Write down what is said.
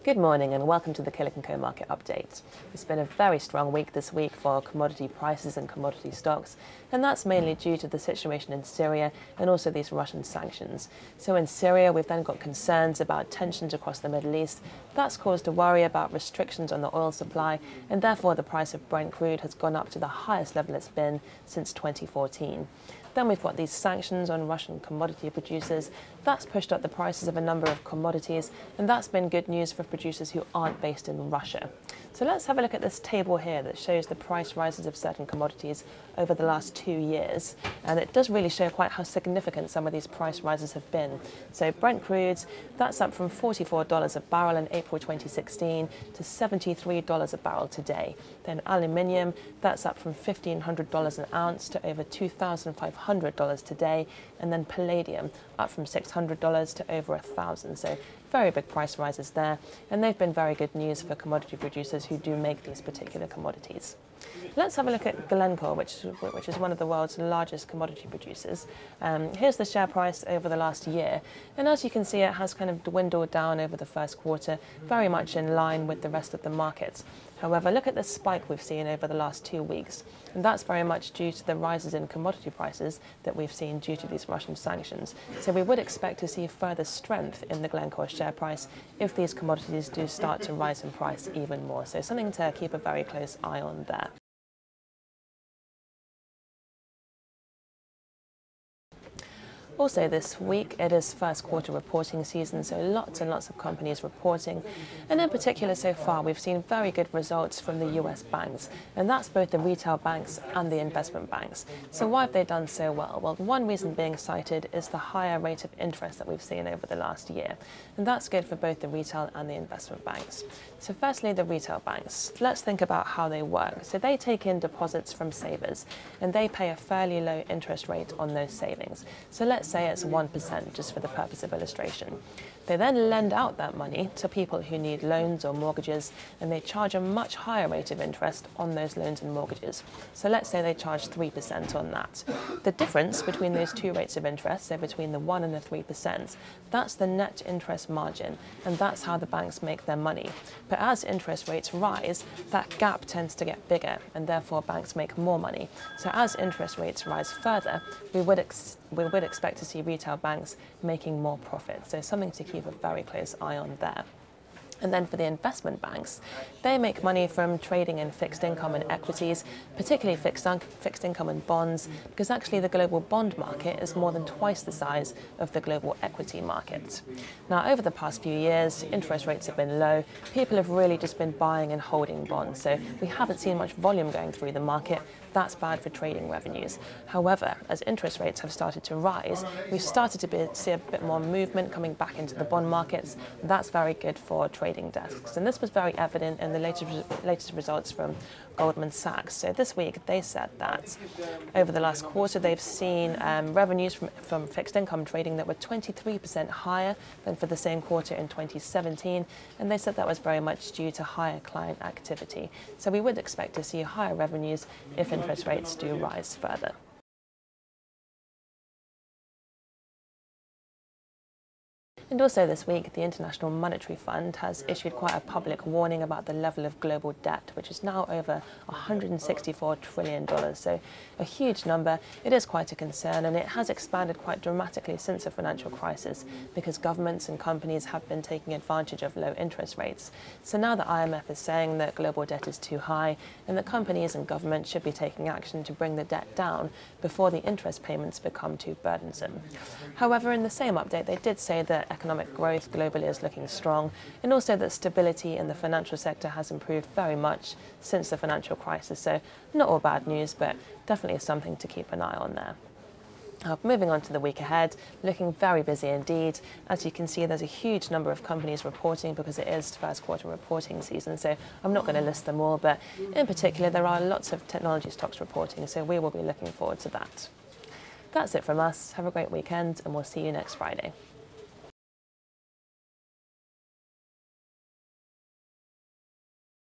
Good morning and welcome to the Killik & Co market update. It's been a very strong week this week for commodity prices and commodity stocks, and that's mainly due to the situation in Syria and also these Russian sanctions. So in Syria, we've then got concerns about tensions across the Middle East. That's caused a worry about restrictions on the oil supply, and therefore the price of Brent crude has gone up to the highest level it's been since 2014. Then we've got these sanctions on Russian commodity producers. That's pushed up the prices of a number of commodities, and that's been good news for producers who aren't based in Russia. So let's have a look at this table here that shows the price rises of certain commodities over the last 2 years. And it does really show quite how significant some of these price rises have been. So Brent crude, that's up from $44 a barrel in April 2016 to $73 a barrel today. Then aluminium, that's up from $1,500 an ounce to over $2,500 today. And then palladium, up from $600 to over $1,000. So very big price rises there, and they've been very good news for commodity producers who do make these particular commodities. Let's have a look at Glencore, which is one of the world's largest commodity producers. Here's the share price over the last year, and as you can see, it has kind of dwindled down over the first quarter, very much in line with the rest of the markets. However, look at the spike we've seen over the last 2 weeks, and that's very much due to the rises in commodity prices that we've seen due to these Russian sanctions. So we would expect to see further strength in the Glencore share price if these commodities do start to rise in price even more. So something to keep a very close eye on there. Also this week, it is first quarter reporting season, so lots and lots of companies reporting. And in particular, so far, we've seen very good results from the US banks, and that's both the retail banks and the investment banks. So why have they done so well? Well, one reason being cited is the higher rate of interest that we've seen over the last year. And that's good for both the retail and the investment banks. So firstly, the retail banks. Let's think about how they work. So they take in deposits from savers, and they pay a fairly low interest rate on those savings. So let's say it's 1% just for the purpose of illustration. They then lend out that money to people who need loans or mortgages, and they charge a much higher rate of interest on those loans and mortgages. So let's say they charge 3% on that. The difference between those two rates of interest, so between the 1% and the 3%, that's the net interest margin, and that's how the banks make their money. But as interest rates rise, that gap tends to get bigger, and therefore banks make more money. So as interest rates rise further, we would expect to see retail banks making more profit. So something to keep a very close eye on there. And then for the investment banks, they make money from trading in fixed income and equities, particularly fixed income and bonds, because actually the global bond market is more than twice the size of the global equity market. Now, over the past few years, interest rates have been low. People have really just been buying and holding bonds, so we haven't seen much volume going through the market. That's bad for trading revenues. However, as interest rates have started to rise, we've started to see a bit more movement coming back into the bond markets. That's very good for trading desks. And this was very evident in the latest results from Goldman Sachs. So this week, they said that over the last quarter, they've seen revenues from fixed income trading that were 23% higher than for the same quarter in 2017. And they said that was very much due to higher client activity. So we would expect to see higher revenues if interest rates do rise further. And also this week, the International Monetary Fund has issued quite a public warning about the level of global debt, which is now over $164 trillion. So a huge number. It is quite a concern, and it has expanded quite dramatically since the financial crisis because governments and companies have been taking advantage of low interest rates. So now the IMF is saying that global debt is too high and that companies and governments should be taking action to bring the debt down before the interest payments become too burdensome. However, in the same update, they did say that economic growth globally is looking strong, and also that stability in the financial sector has improved very much since the financial crisis. So not all bad news, but definitely something to keep an eye on there. Moving on to the week ahead, looking very busy indeed. As you can see, there's a huge number of companies reporting because it is first quarter reporting season, so I'm not going to list them all, but in particular there are lots of technology stocks reporting, so we will be looking forward to that. That's it from us. Have a great weekend, and we'll see you next Friday.